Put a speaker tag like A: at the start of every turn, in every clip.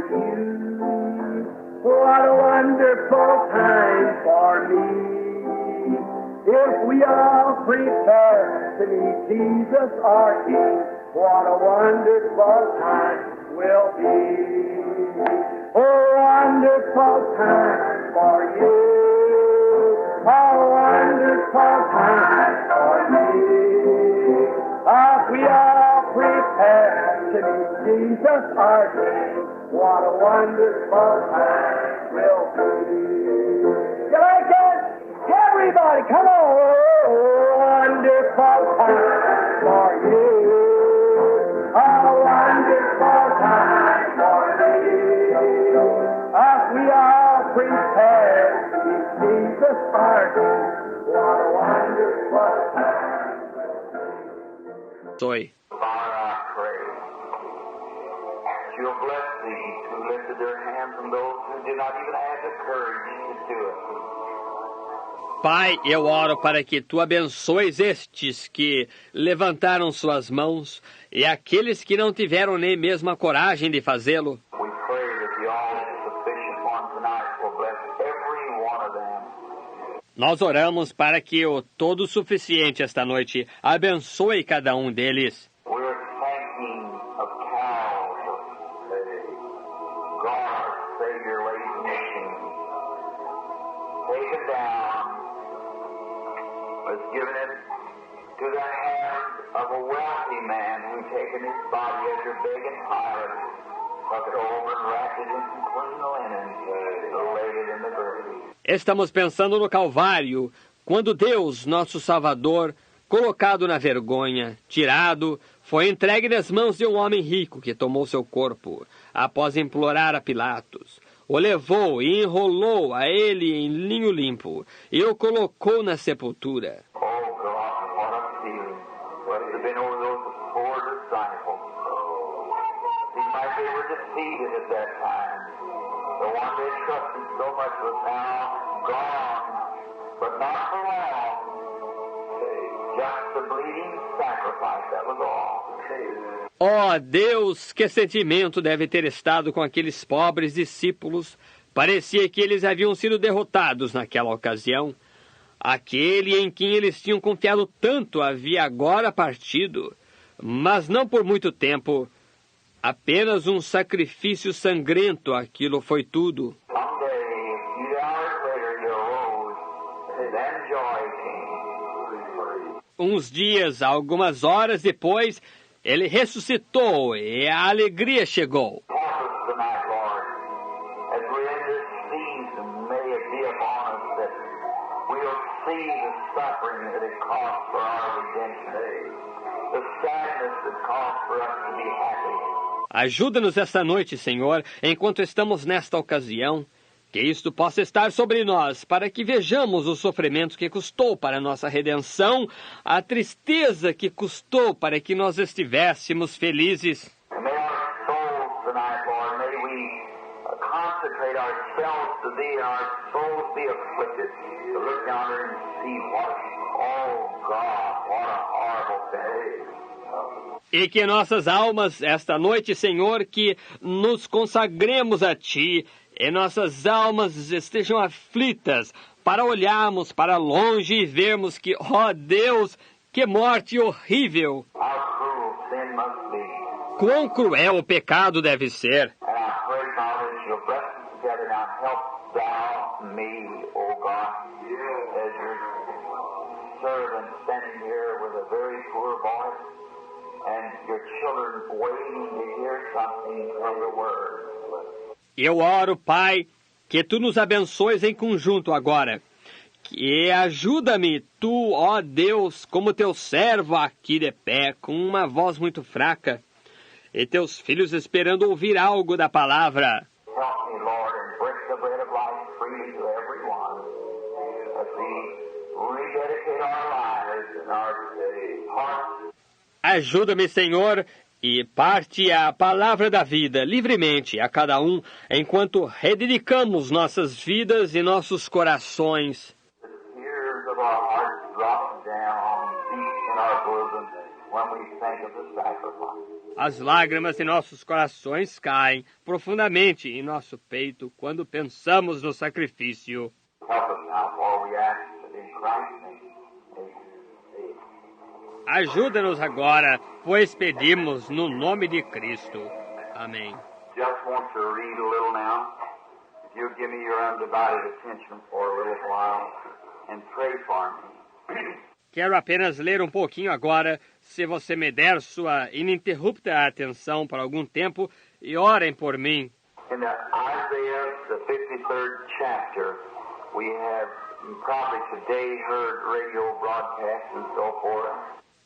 A: for you. What a wonderful time for me. If we all prepare to meet Jesus our King, what a wonderful time will be. A wonderful time for you. A wonderful time for me. If we all prepare to meet Jesus our King, what a wonderful time will be. You like it? Everybody, come on! Wonderful time for you. A wonderful time for me. If we all prepare to meet Jesus our King, what a wonderful time.
B: Soy.
C: Father, I pray that you'll bless these who lifted their hands and those who did not even have the courage to do it.
B: Pai, eu oro para que tu abençoes estes que levantaram suas mãos e aqueles que não tiveram nem mesmo a coragem de fazê-lo.
C: We pray that the all-sufficient one tonight will bless every one of them.
B: Nós oramos para que o Todo-Suficiente esta noite abençoe cada um deles.
C: We're thanking of Calvary, God, our Savior, laid in the machine, taken down, was given into the hand of a wealthy man who taken his body after begging Pilate, took it over and wrapped it in some clean linen, and laid it in the grave.
B: Estamos pensando no Calvário, quando Deus, nosso Salvador, colocado na vergonha, tirado, foi entregue nas mãos de um homem rico que tomou seu corpo, após implorar a Pilatos. O levou e enrolou a ele em linho limpo e o colocou na sepultura.
C: Oh God, what a feeling. What has been over those poor disciples. Seemed like they were defeated at that time. The one they trusted so much was now gone, but not for long. Just the bleeding sacrifice, that was all.
B: Oh, Deus, que sentimento deve ter estado com aqueles pobres discípulos. Parecia que eles haviam sido derrotados naquela ocasião. Aquele em quem eles tinham confiado tanto havia agora partido, mas não por muito tempo. Apenas um sacrifício sangrento, aquilo foi tudo. Uns dias, algumas horas depois, ele ressuscitou e a alegria chegou. Ajuda-nos esta noite, Senhor, enquanto estamos nesta ocasião, que isto possa estar sobre nós, para que vejamos o sofrimento que custou para a nossa redenção, a tristeza que custou para que nós estivéssemos felizes. E que nossas almas, esta noite, Senhor, que nos consagremos a Ti, e nossas almas estejam aflitas, para olharmos para longe e vermos que, ó Deus, que morte horrível! Quão cruel o pecado deve ser! Eu oro, Pai, que Tu nos abençoes em conjunto agora. Que ajuda-me, Tu, ó Deus, como Teu servo aqui de pé, com uma voz muito fraca, e Teus filhos esperando ouvir algo da palavra. Ajuda-me, Senhor, e parte a palavra da vida livremente a cada um, enquanto rededicamos nossas vidas e nossos corações. As lágrimas em nossos corações caem profundamente em nosso peito quando pensamos no sacrifício.
C: Help us now, for we ask it in Christ's name. Amen.
B: Ajuda-nos agora, pois pedimos no nome de Cristo. Amém.
C: Just want to read a little now. If you'll give me your undivided attention for a little while and pray for me.
B: Quero apenas ler um pouquinho agora, se você me der sua ininterrupta atenção por algum tempo, e orem por mim.
C: In Isaiah, the 53rd chapter, we have probably today heard radio broadcasts and so forth.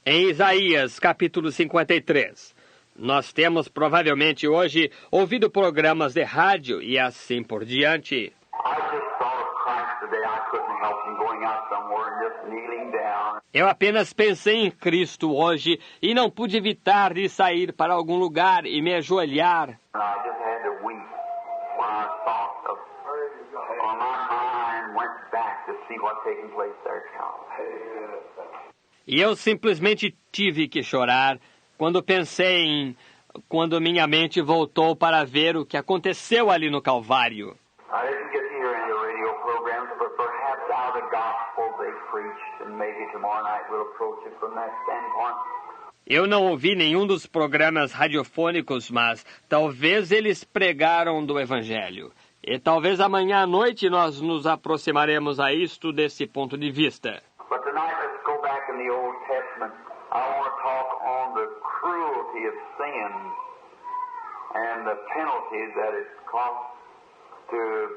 B: Em Isaías, capítulo 53, nós temos provavelmente hoje ouvido programas de rádio e assim por diante.
C: I just thought of Christ today. I couldn't help him going out somewhere and just kneeling down.
B: Eu apenas pensei em Cristo hoje e não pude evitar de sair para algum lugar e me ajoelhar.
C: And I just had to weep when I thought of, or my mind went back to see what's taking place there, Calvary.
B: E eu simplesmente tive que chorar quando minha mente voltou para ver o que aconteceu ali no Calvário.
C: I didn't get to hear any of the radio programs, but perhaps out of the gospel they preached, and maybe tomorrow night we'll approach it from that standpoint.
B: Eu não ouvi nenhum dos programas radiofônicos, mas talvez eles pregaram do Evangelho. E talvez amanhã à noite nós nos aproximaremos a isto desse ponto de vista.
C: But tonight let's go back in the Old Testament. I want to talk on the cruelty of sin and the penalties that it costs to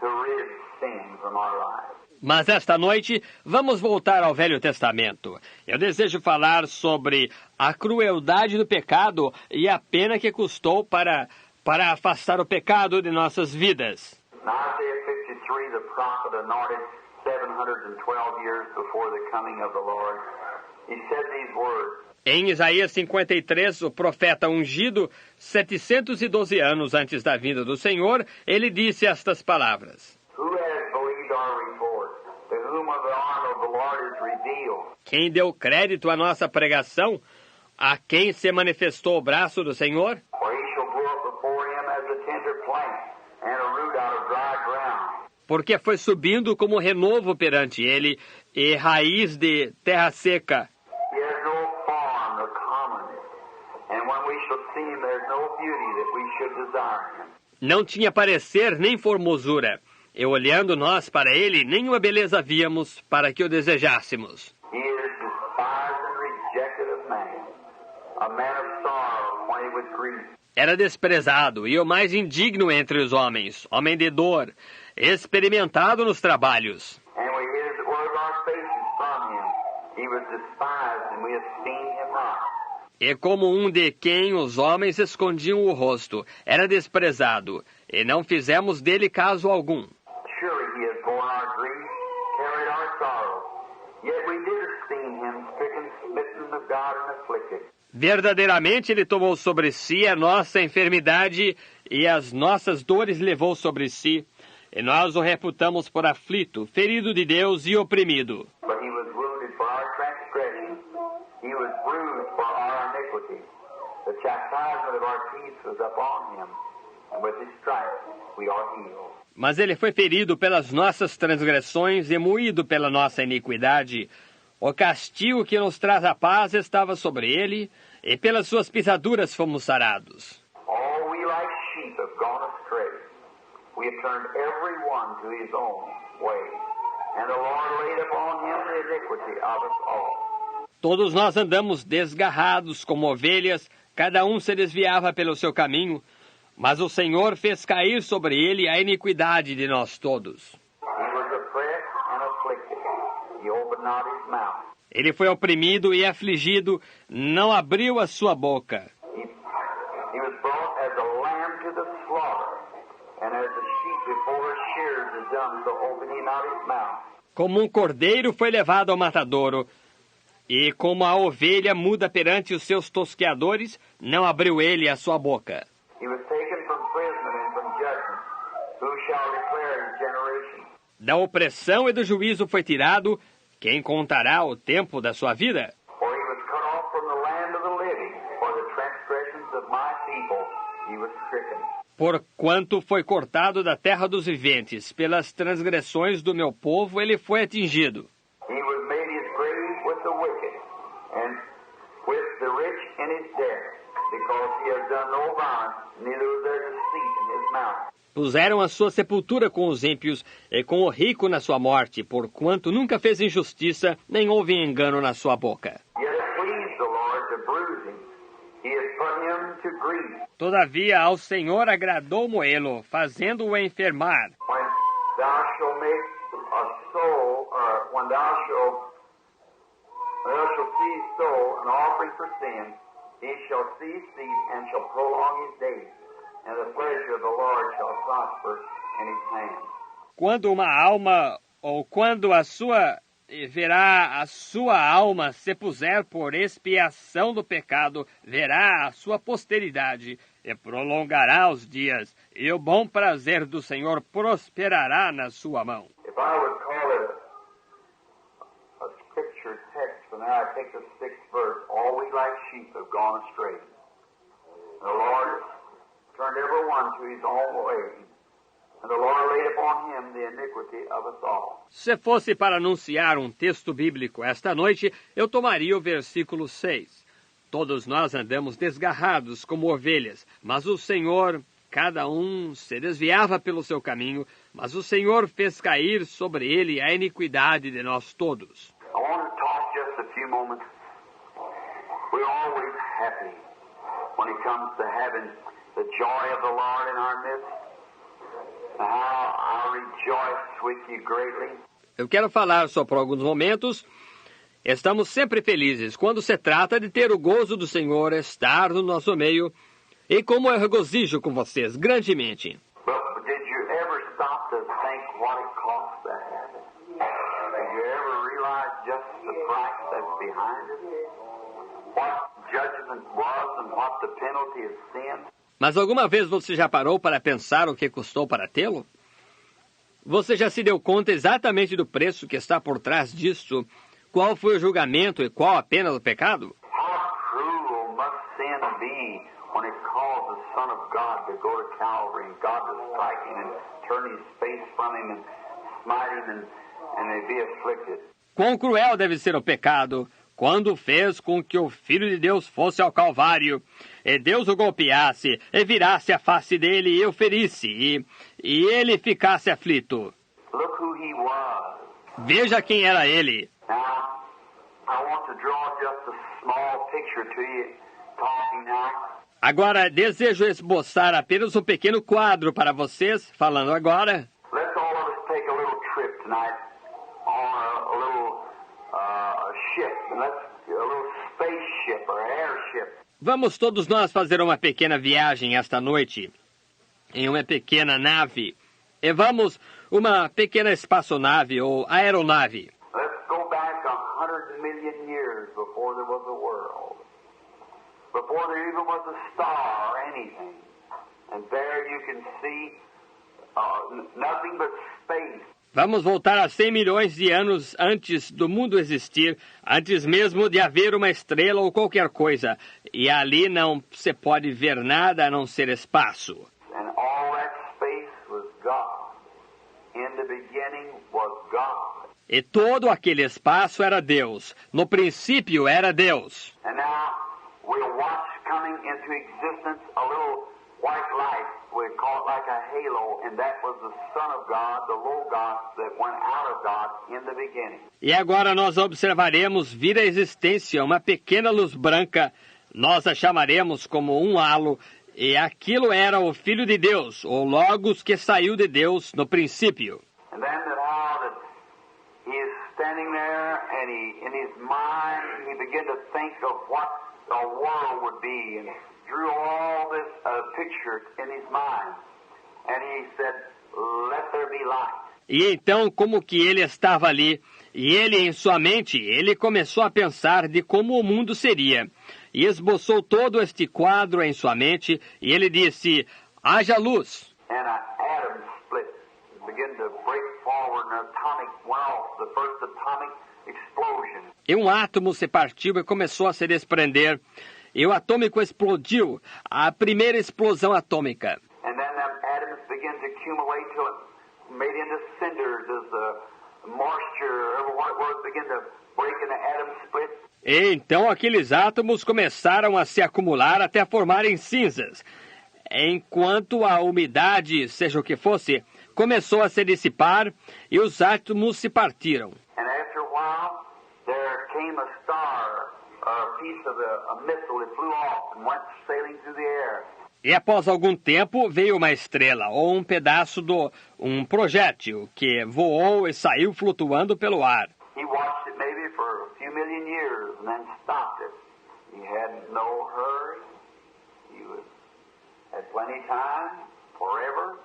C: rid sin from our lives.
B: Mas esta noite vamos voltar ao Velho Testamento. Eu desejo falar sobre a crueldade do pecado e a pena que custou para afastar o pecado de nossas vidas.
C: In Isaiah 53, the prophet anointed 712 years before the coming of the Lord, he said these words.
B: Em Isaías 53, o profeta ungido, 712 anos antes da vinda do Senhor, ele disse estas palavras.
C: Who has believed our report? To whom of the arm of the Lord is revealed?
B: Quem deu crédito à nossa pregação? A quem se manifestou o braço do Senhor?
C: For he shall grow up before him as a tender plant, and a root out of dry ground.
B: Porque foi subindo como renovo perante ele, e raiz de terra seca.
C: He has no form nor comeliness, and when we shall see him, there is no beauty that we should desire him.
B: Não tinha parecer nem formosura. E olhando nós para ele, nenhuma beleza víamos para que o desejássemos.
C: He is despised and rejected of man, a man of sorrow, acquainted with grief.
B: Era desprezado e o mais indigno entre os homens, homem de dor, experimentado nos trabalhos.
C: And we hid as it were our faces from him. He was despised, and we esteemed him not.
B: E como um de quem os homens escondiam o rosto, era desprezado, e não fizemos dele caso algum.
C: Surely he has borne our grief, carried our sorrow. Yet we did esteem him stricken, smitten of God, and afflicted.
B: Verdadeiramente ele tomou sobre si a nossa enfermidade e as nossas dores levou sobre si. E nós o reputamos por aflito, ferido de Deus e oprimido.
C: But he was wounded for our transgressions. He was bruised for our iniquity. The chastisement of our peace was upon him, and with his stripes we are healed.
B: Mas ele foi ferido pelas nossas transgressões e moído pela nossa iniquidade. O castigo que nos traz a paz estava sobre ele, e pelas suas pisaduras fomos sarados.
C: All we like sheep have gone astray. We have turned every one to his own way, and the Lord laid upon him the iniquity of us all.
B: Todos nós andamos desgarrados como ovelhas, cada um se desviava pelo seu caminho, mas o Senhor fez cair sobre ele a iniquidade de nós todos.
C: He was oppressed and afflicted. He opened not his mouth.
B: Ele foi oprimido e afligido, não abriu a sua boca.
C: He was brought as a lamb to the slaughter, and as a sheep before her shears is dumb, so opened he not his mouth.
B: Como um cordeiro foi levado ao matadouro, e como a ovelha muda perante os seus tosqueadores, não abriu ele a sua boca.
C: He was taken from prison and from judgment. Who shall declare his generation?
B: Da opressão e do juízo foi tirado, quem contará o tempo da sua vida?
C: For he was cut off from the land of the living, for the transgression
B: Porquanto foi cortado da terra dos viventes, pelas transgressões do meu povo ele foi atingido.
C: He was made his grave with the wicked, and with the rich in his death, because he has done no violence, neither was there deceit in his mouth.
B: Puseram a sua sepultura com os ímpios e com o rico na sua morte, porquanto nunca fez injustiça, nem houve engano na sua boca.
C: Yet it pleased the Lord to bruise him. He has put him to grief.
B: Todavia ao Senhor agradou moê-lo, fazendo-o enfermar.
C: When thou shalt make a soul, or when thou shalt see soul an offering for sin, he shall cease thee and shall prolong his days, and the pleasure of the Lord shall prosper in his hand.
B: Quando uma alma, ou quando a sua alma se puser por expiação do pecado, verá a sua posteridade, e prolongará os dias, e o bom prazer do Senhor prosperará na sua mão.
C: If I would call it a scripture text, for now I take the 6th verse, all we like sheep have gone astray. The Lord turned every one to his own way, and the Lord laid upon him the iniquity of us all.
B: Se fosse para anunciar um texto bíblico esta noite, eu tomaria o versículo 6. Todos nós andamos desgarrados como ovelhas, mas o Senhor, cada um se desviava pelo seu caminho, mas o Senhor fez cair sobre ele a iniquidade de nós todos.
C: I want to talk just a few moments. We're always happy when it comes to having the joy of the Lord in our midst. How I rejoice with you greatly.
B: Eu quero falar só por alguns momentos. Estamos sempre felizes quando se trata de ter o gozo do Senhor estar no nosso meio. E como eu regozijo com vocês grandemente.
C: But did you ever stop to think what it costs to have it? Did you ever realize just the price that's behind it? What judgment was and what the penalty of sin?
B: Mas alguma vez você já parou para pensar o que custou para tê-lo? Você já se deu conta exatamente do preço que está por trás disso? Qual foi o julgamento e qual a pena do pecado?
C: How cruel must sin be when it calls the Son of God to go to Calvary and God to strike him and turn his face from him and smite him and be afflicted?
B: Quão cruel deve ser o pecado quando fez com que o Filho de Deus fosse ao Calvário, e Deus o golpeasse, e virasse a face dele e o ferisse, e ele ficasse aflito.
C: Look who he was.
B: Veja quem era ele.
C: Now, I want to draw just a small picture to you, talking now.
B: Agora, desejo esboçar apenas um pequeno quadro para vocês, falando agora.
C: Let's all of us take a little trip tonight on a little ship, and a little spaceship or airship.
B: Vamos todos nós fazer uma pequena viagem esta noite, em uma pequena nave. E vamos uma pequena espaçonave ou aeronave.
C: Let's go back 100 million years before there was a world, before there even was a star or anything. And there you can see nothing but space.
B: Vamos voltar a 100 milhões de anos antes do mundo existir, antes mesmo de haver uma estrela ou qualquer coisa. E ali não se pode ver nada a não ser espaço.
C: And all that space was God. In the beginning was God.
B: E todo aquele espaço era Deus. No princípio era Deus.
C: And now we'll watch coming into existence a little white light. We call it like a halo, and that was the Son of God, the Logos, that went out of God in the beginning.
B: E agora nós observaremos vir à existência uma pequena luz branca. Nós a chamaremos como um halo. E aquilo era o Filho de Deus, o Logos que saiu de Deus no princípio.
C: And then how that he is standing there, and in his mind, he began to think of what the world would be, and drew all this picture in his mind. And he said, let there be light.
B: E então, como que ele estava ali, e ele em sua mente, ele começou a pensar de como o mundo seria. E esboçou todo este quadro em sua mente, e ele disse, haja luz.
C: And an atom split, began to break forward, and an atomic went off, the first atomic explosion.
B: E um átomo se partiu e começou a se desprender. E o atômico explodiu, a primeira explosão atômica.
C: And then cinders as the moisture, or what it was, began to break and the atom split.
B: Então aqueles átomos começaram a se acumular até formarem cinzas, enquanto a umidade, seja o que fosse, começou a se dissipar e os átomos se partiram.
C: And after a while, there came a star, a piece of a missile that flew off and went sailing through the air.
B: E após algum tempo veio uma estrela, ou um pedaço um projétil, que voou e saiu flutuando pelo ar.
C: He watched it maybe for a few million years and then stopped it. He had no hurry. He had plenty of time, forever.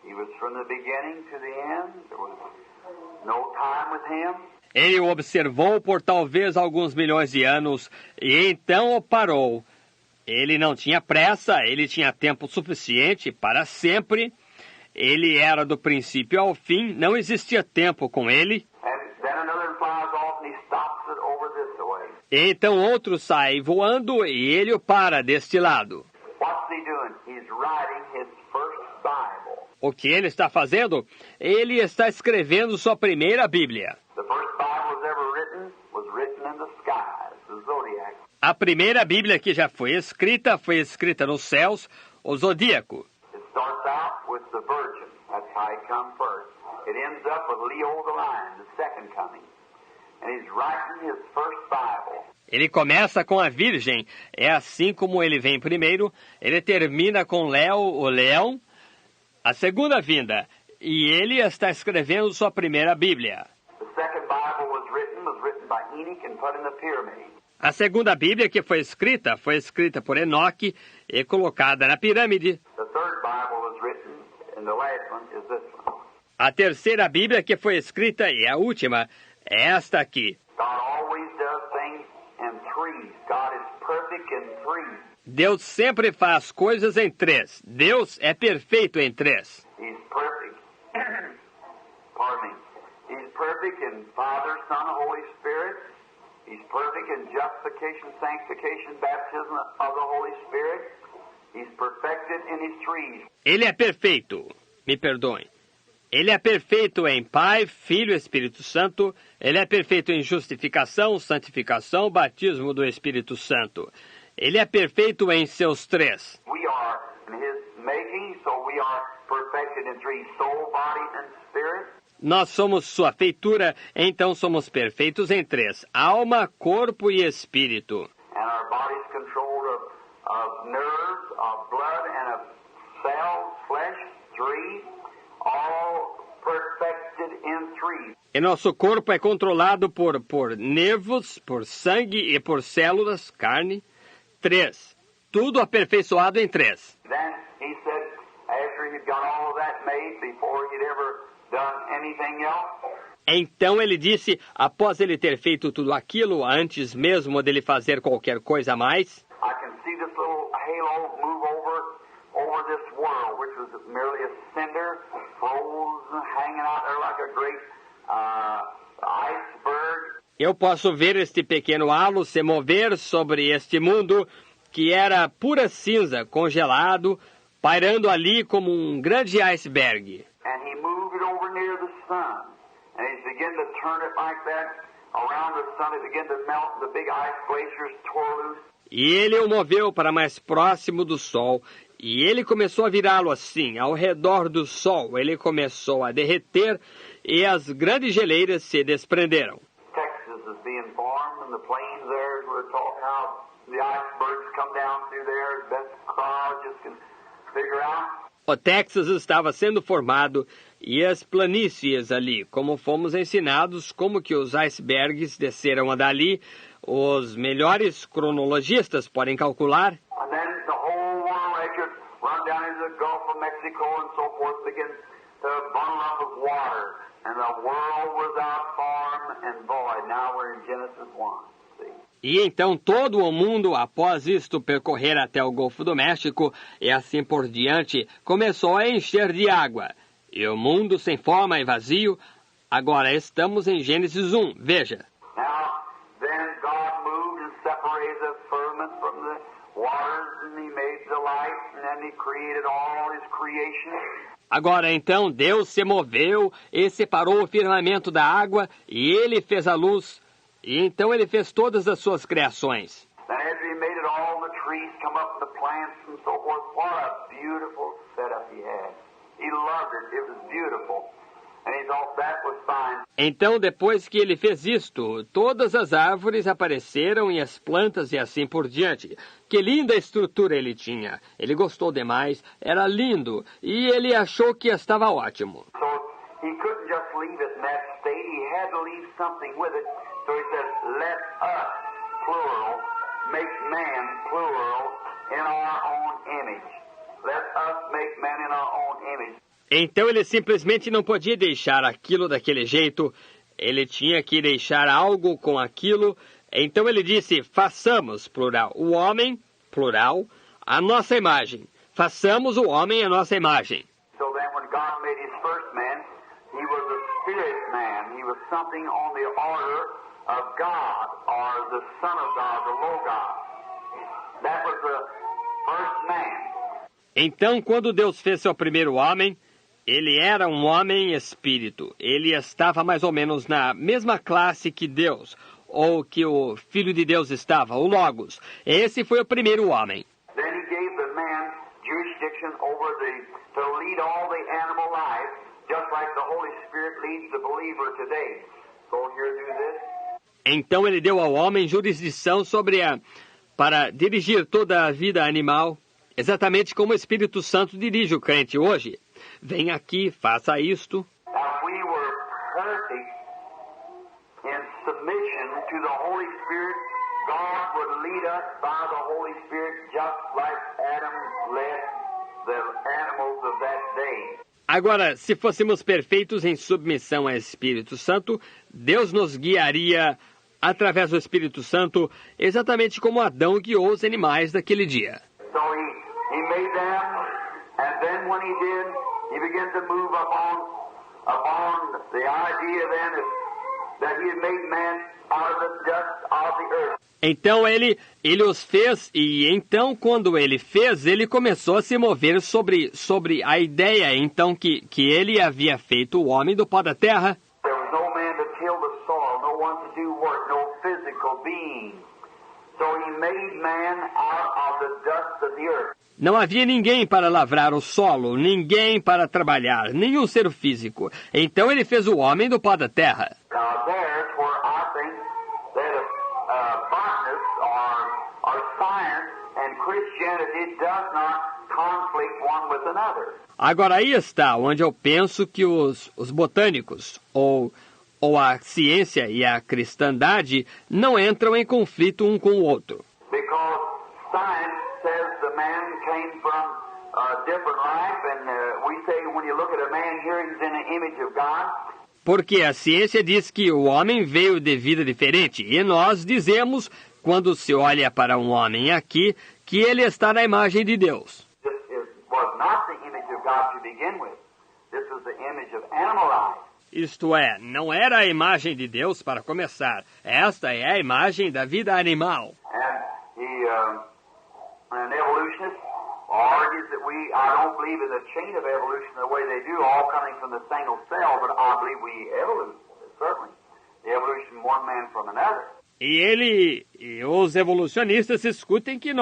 C: He was from the beginning to the end. There was no time with him.
B: Ele o observou por talvez alguns milhões de anos e então o parou. Ele não tinha pressa, ele tinha tempo suficiente para sempre. Ele era do princípio ao fim, não existia tempo com ele. E então outro sai voando e ele o para deste lado. O que ele está fazendo? Ele está escrevendo sua primeira Bíblia. A primeira Bíblia que já foi escrita nos céus, o zodíaco. Ele começa com a Virgem, é assim como ele vem primeiro, ele termina com Leo, o leão, a segunda vinda, e ele está escrevendo sua primeira Bíblia. A segunda Bíblia que foi escrita por Enoque e colocada na pirâmide. A terceira Bíblia que foi escrita e a última é esta aqui. Deus sempre faz coisas em três. Deus é perfeito em três.
C: He's perfect in Father, Son, Holy Spirit. He's perfect in justification, sanctification, baptism of the Holy Spirit. He's perfected in his threes.
B: Ele é perfeito. Me perdoem. Ele é perfeito em Pai, Filho e Espírito Santo. Ele é perfeito em justificação, santificação, batismo do Espírito Santo. Ele é perfeito em seus três.
C: We are in his making, so we are perfected in three: soul, body, and spirit.
B: Nós somos sua feitura, então somos perfeitos em três: alma, corpo e espírito.
C: And our bodies controlled of nerves, of blood, and of cells, flesh, three, all perfected in three.
B: E nosso corpo é controlado por nervos, por sangue e por células, carne. Três. Tudo aperfeiçoado em três.
C: Then he said, after he'd got all of that made, before he'd ever done anything else.
B: Então ele disse, após ele ter feito tudo aquilo, antes mesmo dele fazer qualquer coisa a mais,
C: I can see this little halo move over this world, which was merely a cinder, frozen, hanging out there like a great iceberg.
B: Eu posso ver este pequeno halo se mover sobre este mundo, que era pura cinza, congelado, pairando ali como um grande iceberg.
C: And he moved it over near the sun. And he began to turn it like that around the sun. It began to melt. The big ice glaciers tore loose.
B: E ele o moveu para mais próximo do Sol. E ele começou a virá-lo assim, ao redor do Sol. Ele começou a derreter e as grandes geleiras se desprenderam.
C: Texas is being formed, and the plains there, we're talking how the icebergs come down through there as best crowds can figure out.
B: O Texas estava sendo formado e as planícies ali, como fomos ensinados, como que os icebergs desceram dali, os melhores cronologistas podem calcular.
C: And then the whole world, as you run down into the Gulf of Mexico and so forth, begins to bundle up with water. And the world was out form and void. Now we're in Genesis 1. See?
B: E então todo o mundo, após isto percorrer até o Golfo do México e assim por diante, começou a encher de água. E o mundo sem forma e vazio, agora estamos em Gênesis 1, veja.
C: Now, then God moved and separated the firmament from the waters, and he made the light, and then he created all his creation.
B: Agora então Deus se moveu e separou o firmamento da água e ele fez a luz. E então ele fez todas as suas criações.
C: Then after he made it, all the trees come up, the plants and so forth. What a beautiful setup he had. He loved it. It was beautiful. And he thought that was fine.
B: Então, depois que ele fez isto, todas as árvores apareceram e as plantas e assim por diante. Que linda estrutura ele tinha. Ele gostou demais, era lindo e ele achou que estava ótimo.
C: So he couldn't just leave it in that state. He had to leave something with it. So he said, let us, plural, make man, plural, in our own image. Let us make man in our own image.
B: Então ele simplesmente não podia deixar aquilo daquele jeito. Ele tinha que deixar algo com aquilo. Então ele disse, façamos, plural, o homem, plural, a nossa imagem. Façamos o homem a nossa imagem.
C: So then when God made his first man, he was a spirit man. He was something on the order of God, or the Son of God, the Logos. That was the first man.
B: Então, quando Deus fez seu primeiro homem, ele era um homem espírito. Ele estava mais ou menos na mesma classe que Deus, ou que o Filho de Deus estava, o Logos. Esse foi o primeiro homem.
C: Then he gave the man jurisdiction over to lead all the animal life, just like the Holy Spirit leads the believer today. So here, do this.
B: Então ele deu ao homem jurisdição para dirigir toda a vida animal, exatamente como o Espírito Santo dirige o crente hoje. Vem aqui, faça isto.
C: Now, if we were perfect in submission to the Holy Spirit, God would lead us by the Holy Spirit just like Adam led the animals of that day.
B: Agora, se fôssemos perfeitos em submissão ao Espírito Santo, Deus nos guiaria através do Espírito Santo, exatamente como Adão guiou os animais daquele dia.
C: So he made them, and then when he did, he began to move upon the idea then that he had made man out of the dust of the earth.
B: Então ele os fez, e então quando ele fez, ele começou a se mover sobre a ideia então que ele havia feito o homem do pó da terra.
C: There was no man to till the soil, no one to do work, no physical being. So he made man out of the dust of the earth.
B: Não havia ninguém para lavrar o solo, ninguém para trabalhar, nenhum ser físico. Então ele fez o homem do pó da terra.
C: Now there's where I think that botanist or science and Christianity does not conflict one with another.
B: Agora aí está onde eu penso que os botânicos ou a ciência e a cristandade não entram em conflito um com o outro.
C: Because science says the man came from a different life, and we say when you look at a man here, he's in the image of God.
B: Porque a ciência diz que o homem veio de vida diferente, e nós dizemos, quando se olha para um homem aqui, que ele está na imagem de Deus.
C: This was not the image of God to begin with. This was the image of animal life.
B: Isto é, não era a imagem de Deus para começar. Esta é a imagem da vida animal.
C: And an evolutionist argues that I don't believe in the chain of evolution the way they do, all coming from the single cell, but I believe we evolve, certainly. The evolution of one man from another.
B: E os evolucionistas discutem que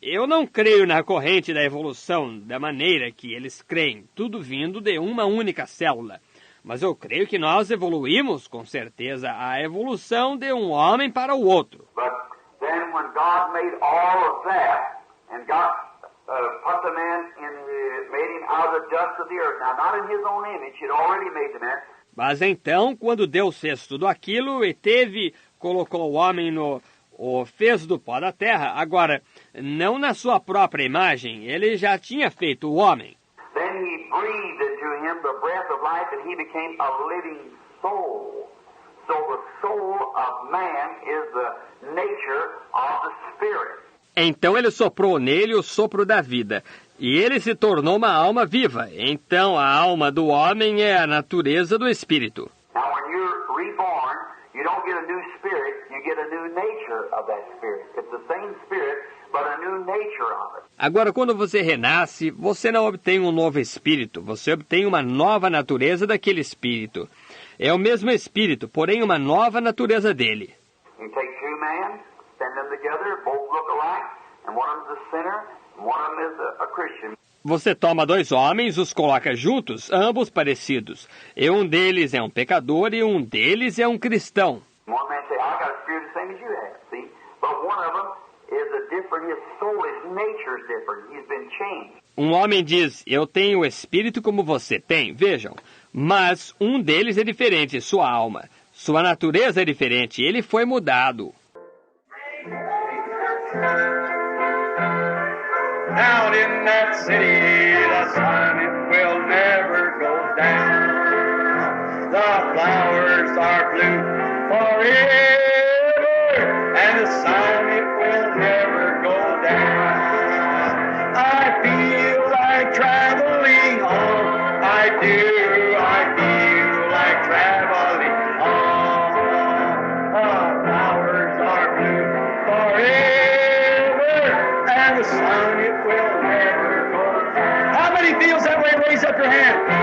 B: eu não creio na corrente da evolução da maneira que eles creem, tudo vindo de uma única célula. Mas eu creio que nós evoluímos, com certeza, a evolução de um homem para o outro.
C: But then when God made all of that, and God put the man made him out of the dust of the earth. Now, not in his own image, he had already made the man.
B: Mas então, quando Deus fez tudo aquilo e colocou o homem fez do pó da terra, agora, não na sua própria imagem, ele já tinha feito o homem.
C: Then he breathed into him the breath of life, and he became a living soul. So the soul of man is the nature of the spirit.
B: Então ele soprou nele o sopro da vida, e ele se tornou uma alma viva. Então a alma do homem é a natureza do espírito.
C: Now when you're reborn, you don't get a new spirit, you get a new nature of that spirit. It's the same spirit, but a new nature of it.
B: Agora, quando você renasce, você não obtém um novo espírito, você obtém uma nova natureza daquele espírito. É o mesmo espírito, porém uma nova natureza dele.
C: You take two men, send them together, both look alike, and one of them's a sinner, and one of them is a Christian.
B: Você toma dois homens, os coloca juntos, ambos parecidos. E um deles é um pecador e um deles é um cristão.
C: One man say, I got a spirit the same as you have, see? But one of them is a different, his soul, his nature is different. He's been changed.
B: Um homem diz, eu tenho o espírito como você tem, vejam. Mas um deles é diferente, sua alma. Sua natureza é diferente, ele foi mudado.
A: Down in that city, the sun it will never go down. The flowers are blue forever, and the sun it will never go down. I feel like traveling on. I feel like traveling on. The flowers are blue forever, and the sun it will never go down. How many feels that way? Raise up your hand.